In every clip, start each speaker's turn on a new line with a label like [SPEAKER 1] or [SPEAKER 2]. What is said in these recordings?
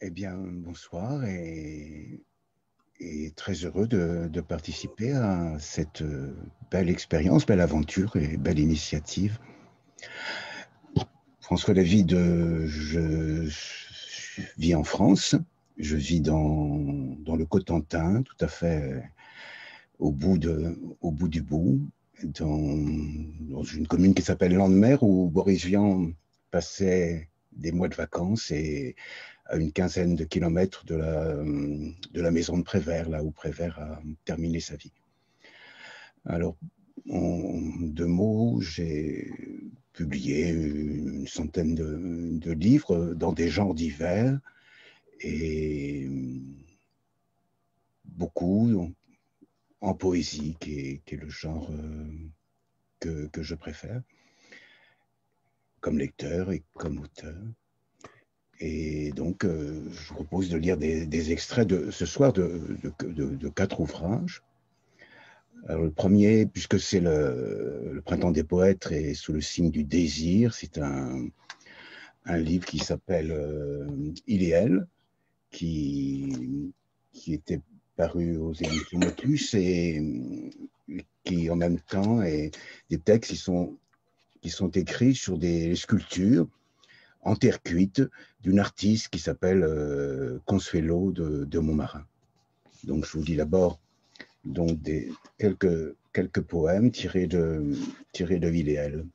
[SPEAKER 1] Eh bien, bonsoir et très heureux de participer à cette belle expérience, belle aventure et belle initiative. François David, je vis en France, je vis dans le Cotentin, tout à fait au bout du bout, dans une commune qui s'appelle Landemer, où Boris Vian passait des mois de vacances et à une quinzaine de kilomètres de la maison de Prévert, là où Prévert a terminé sa vie. Alors, en deux mots, j'ai publié une centaine de livres dans des genres divers et beaucoup en poésie, qui est le genre que je préfère, comme lecteur et comme auteur. Et donc, je vous propose de lire des extraits ce soir de quatre ouvrages. Alors, le premier, puisque c'est le Printemps des poètes et sous le signe du désir, c'est un livre qui s'appelle Il et elle, qui était paru aux éditions Motus et qui, en même temps, est des textes qui sont écrits sur des sculptures en terre cuite d'une artiste qui s'appelle Consuelo de Montmarin. Donc, je vous dis d'abord donc quelques poèmes tirés de Villéel.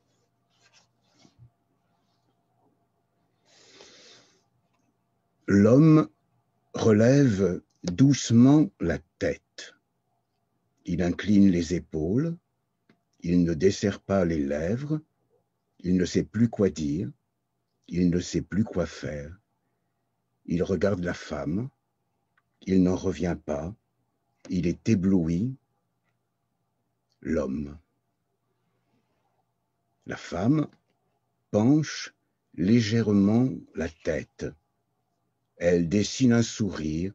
[SPEAKER 1] L'homme relève doucement la tête. Il incline les épaules, il ne desserre pas les lèvres, il ne sait plus quoi dire, il ne sait plus quoi faire. Il regarde la femme, il n'en revient pas, il est ébloui, l'homme. La femme penche légèrement la tête. Elle dessine un sourire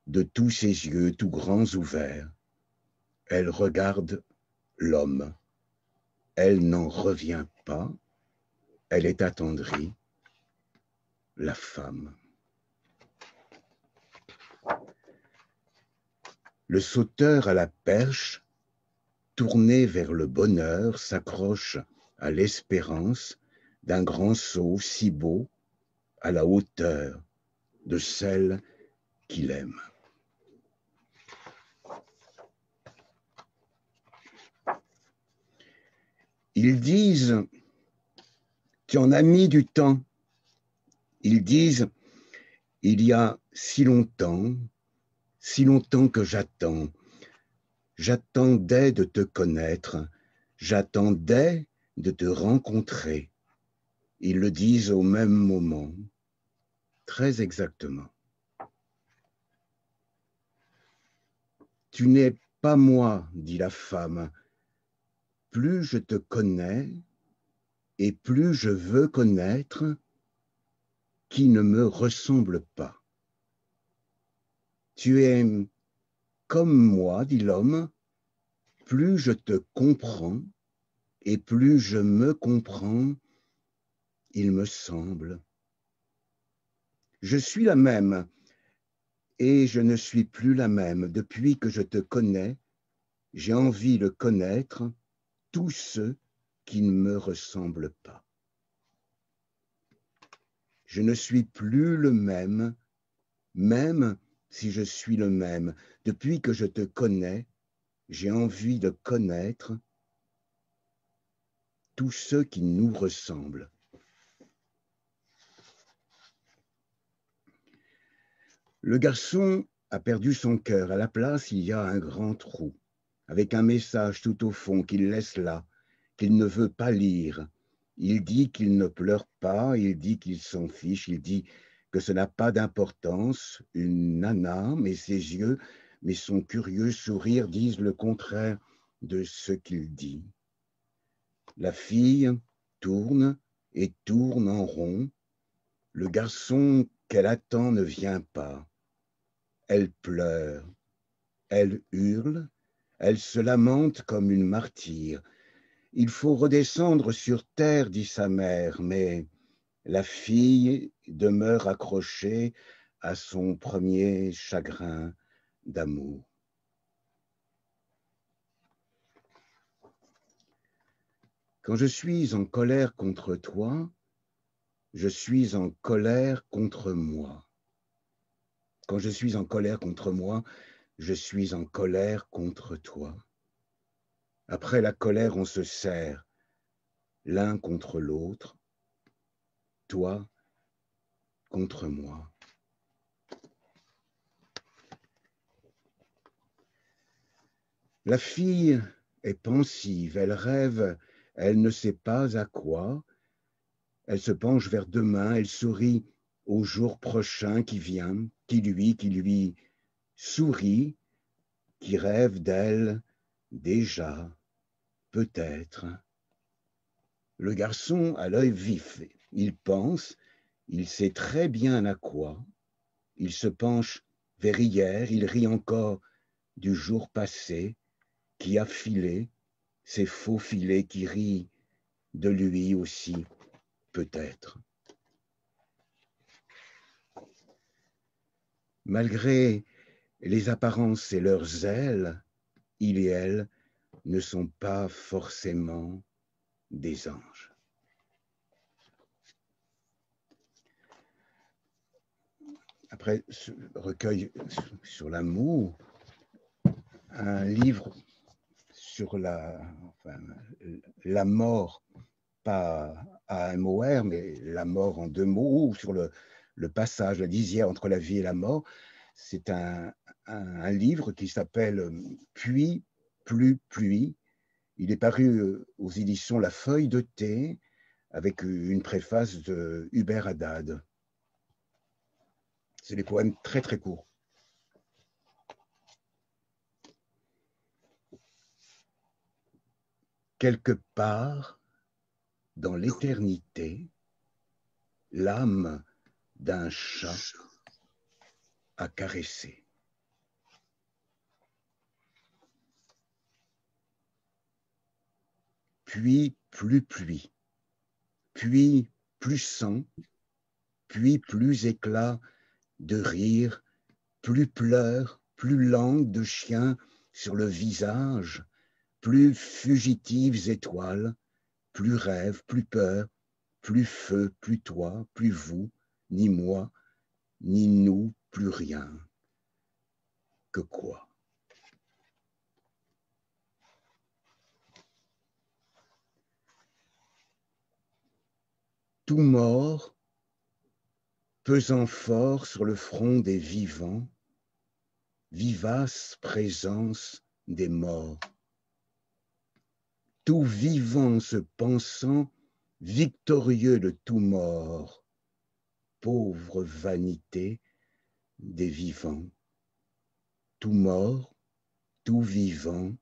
[SPEAKER 1] de tous ses yeux tout grands ouverts. Elle regarde l'homme. Elle n'en revient pas. Elle est attendrie. La femme. Le sauteur à la perche, tourné vers le bonheur, s'accroche à l'espérance d'un grand saut si beau à la hauteur de celle qu'il aime. Ils disent, tu en as mis du temps. Ils disent, il y a si longtemps que j'attends. J'attendais de te connaître, j'attendais de te rencontrer. Ils le disent au même moment, très exactement. Tu n'es pas moi, dit la femme. Plus je te connais et plus je veux connaître qui ne me ressemble pas. Tu es comme moi, dit l'homme, plus je te comprends et plus je me comprends, il me semble. Je suis la même et je ne suis plus la même. Depuis que je te connais, j'ai envie de connaître tous ceux qui ne me ressemblent pas. Je ne suis plus le même, même si je suis le même. Depuis que je te connais, j'ai envie de connaître tous ceux qui nous ressemblent. Le garçon a perdu son cœur. À la place, il y a un grand trou, avec un message tout au fond qu'il laisse là, qu'il ne veut pas lire. Il dit qu'il ne pleure pas, il dit qu'il s'en fiche, il dit que ce n'a pas d'importance, une nana, mais ses yeux, mais son curieux sourire disent le contraire de ce qu'il dit. La fille tourne et tourne en rond. Le garçon qu'elle attend ne vient pas. Elle pleure, elle hurle, elle se lamente comme une martyre. Il faut redescendre sur terre, dit sa mère, mais la fille demeure accrochée à son premier chagrin d'amour. Quand je suis en colère contre toi, je suis en colère contre moi. Quand je suis en colère contre moi, je suis en colère contre toi. Après la colère, on se serre l'un contre l'autre, toi contre moi. La fille est pensive, elle rêve, elle ne sait pas à quoi. Elle se penche vers demain, elle sourit au jour prochain qui vient, qui lui sourit, qui rêve d'elle déjà, peut-être. Le garçon a l'œil vif, il pense, il sait très bien à quoi. Il se penche vers hier, il rit encore du jour passé, qui a filé, ces faux filets qui rient de lui aussi, peut-être. Malgré les apparences et leurs ailes, il et elle ne sont pas forcément des anges. Après ce recueil sur l'amour, un livre sur la mort, pas AMOR, mais la mort en deux mots, ou sur le passage, la lisière entre la vie et la mort. C'est un livre qui s'appelle Puis, plus, pluie. Il est paru aux éditions La Feuille de Thé, avec une préface de Hubert Haddad. C'est des poèmes très très courts. Quelque part dans l'éternité, l'âme d'un chat a caressé. Puis plus pluie, puis plus sang, puis plus éclat de rire, plus pleurs, plus langue de chien sur le visage, plus fugitives étoiles, plus rêve, plus peur, plus feu, plus toi, plus vous, ni moi, ni nous, plus rien. Que quoi? Tout mort, pesant fort sur le front des vivants, vivace présence des morts. Tout vivant se pensant victorieux de tout mort, pauvre vanité des vivants. Tout mort, tout vivant,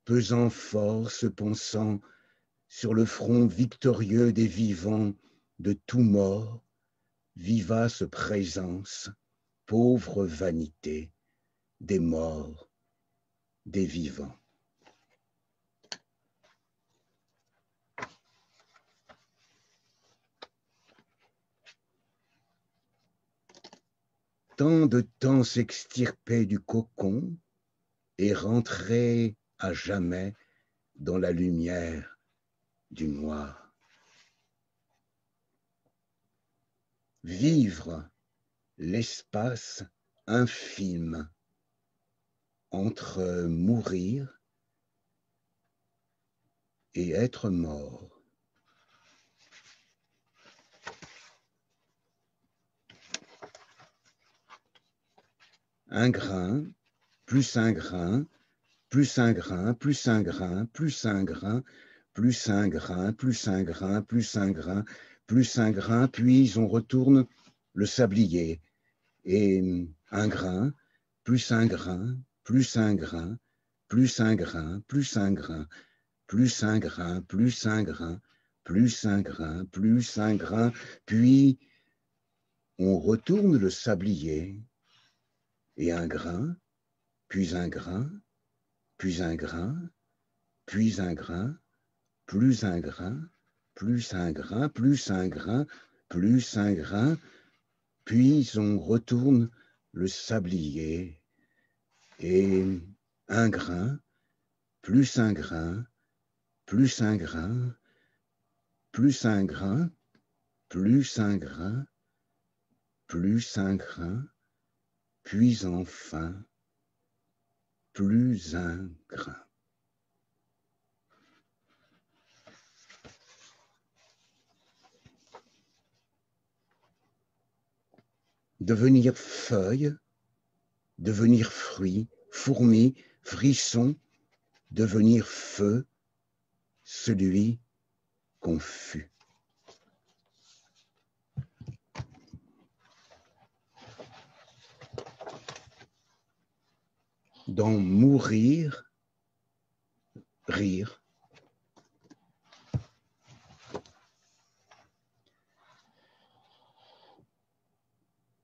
[SPEAKER 1] pesant fort se pensant sur le front victorieux des vivants, de tout mort, vivace présence, pauvre vanité des morts, des vivants. Tant de temps s'extirper du cocon et rentrer à jamais dans la lumière du noir. Vivre l'espace infime entre mourir et être mort. Un grain, plus un grain, plus un grain, plus un grain, plus un grain, plus un grain, plus un grain, plus un grain, plus un grain, puis on retourne le sablier. Et un grain, plus un grain, plus un grain, plus un grain, plus un grain, plus un grain, plus un grain, plus un grain, plus un grain, puis on retourne le sablier. Et un grain, puis un grain, puis un grain, puis un grain, plus un grain, plus un grain, plus un grain, plus un grain, Puis on retourne le sablier, et un grain, plus un grain, plus un grain, plus un grain, plus un grain, plus un grain, puis enfin, plus un grain. Devenir feuille, devenir fruit, fourmi, frisson, devenir feu, celui qu'on fut. Dans mourir, rire.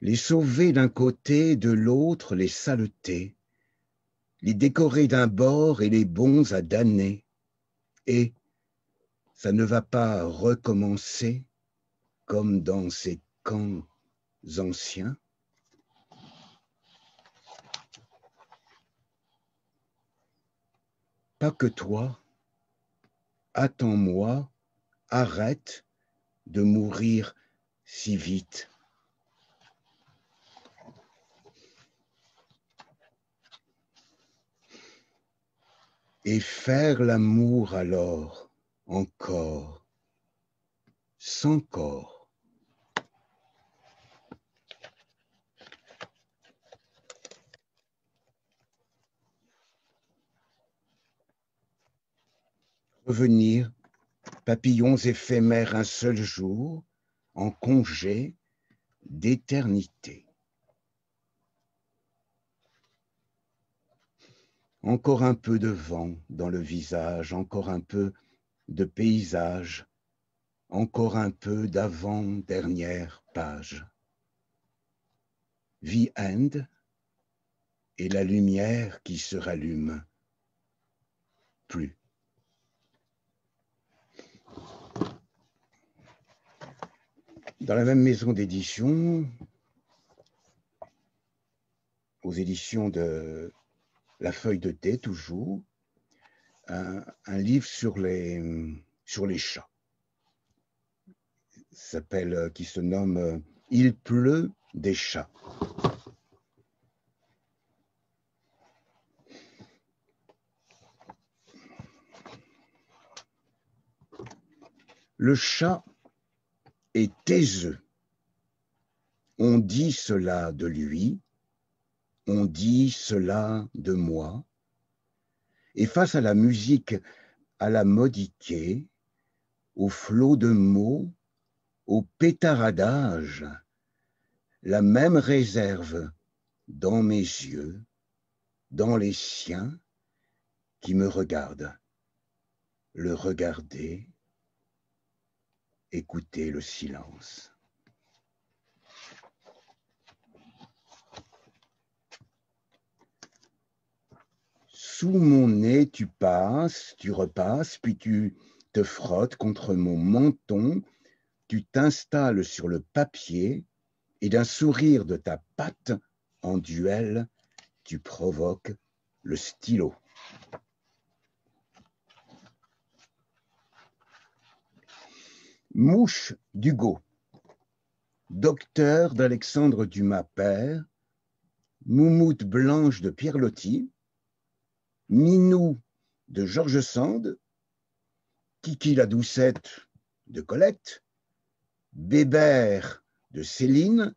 [SPEAKER 1] Les sauver d'un côté, de l'autre, les saletés, les décorer d'un bord et les bons à damner. Et ça ne va pas recommencer comme dans ces camps anciens. Pas que toi, attends-moi, arrête de mourir si vite. Et faire l'amour alors, encore, sans corps. Revenir, papillons éphémères un seul jour, en congé d'éternité. Encore un peu de vent dans le visage, encore un peu de paysage, encore un peu d'avant-dernière page. The End et la lumière qui se rallume. Plus. Dans la même maison d'édition, aux éditions de La Feuille de Thé, toujours, un livre sur les chats, qui se nomme « Il pleut des chats ». Le chat est taiseux. On dit cela de lui, on dit cela de moi, et face à la musique à la modiquée, au flot de mots, au pétaradage, la même réserve dans mes yeux, dans les siens, qui me regardent, le regarder, écouter le silence. Sous mon nez, tu passes, tu repasses, puis tu te frottes contre mon menton, tu t'installes sur le papier, et d'un sourire de ta patte, en duel, tu provoques le stylo. Mouche d'Hugo, docteur d'Alexandre Dumas père, moumoute blanche de Pierre Loti, Minou de Georges Sand, Kiki la doucette de Colette, Bébert de Céline,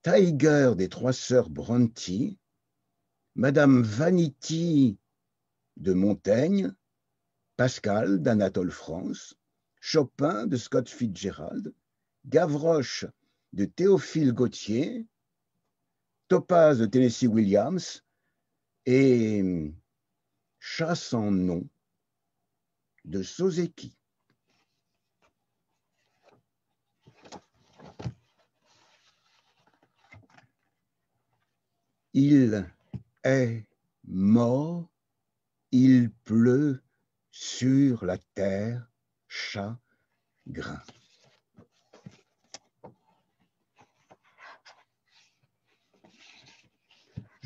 [SPEAKER 1] Tiger des trois sœurs Brontë, Madame Vanity de Montaigne, Pascal d'Anatole France, Chopin de Scott Fitzgerald, Gavroche de Théophile Gautier, Topaz de Tennessee Williams et Chat sans nom de Soseki. Il est mort, il pleut sur la terre, chagrin.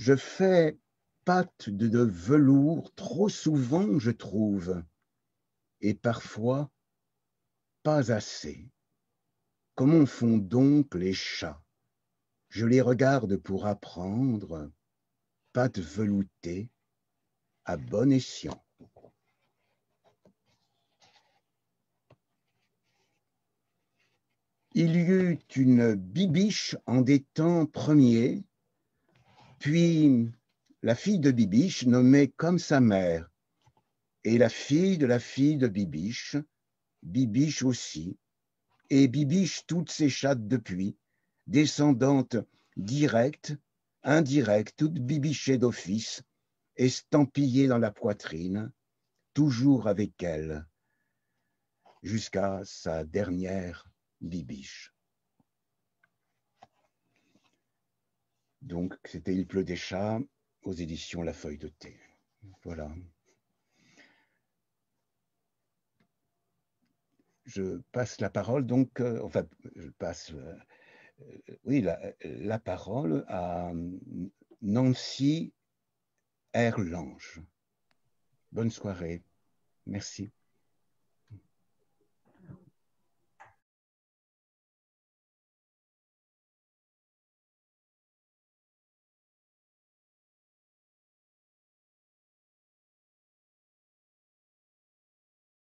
[SPEAKER 1] Je fais pâte de velours trop souvent, je trouve, et parfois pas assez. Comment font donc les chats? Je les regarde pour apprendre, pâte veloutée, à bon escient. Il y eut une Bibiche en des temps premiers, puis la fille de Bibiche nommée comme sa mère, et la fille de Bibiche, Bibiche aussi, et Bibiche toutes ses chattes depuis, descendantes directes, indirectes, toutes bibichées d'office, estampillées dans la poitrine, toujours avec elle, jusqu'à sa dernière Bibiche. Donc, c'était Il pleut des chats aux éditions La Feuille de Thé. Voilà. Je passe la parole, donc, enfin, je passe, oui, la parole à Nancy Erlange. Bonne soirée. Merci.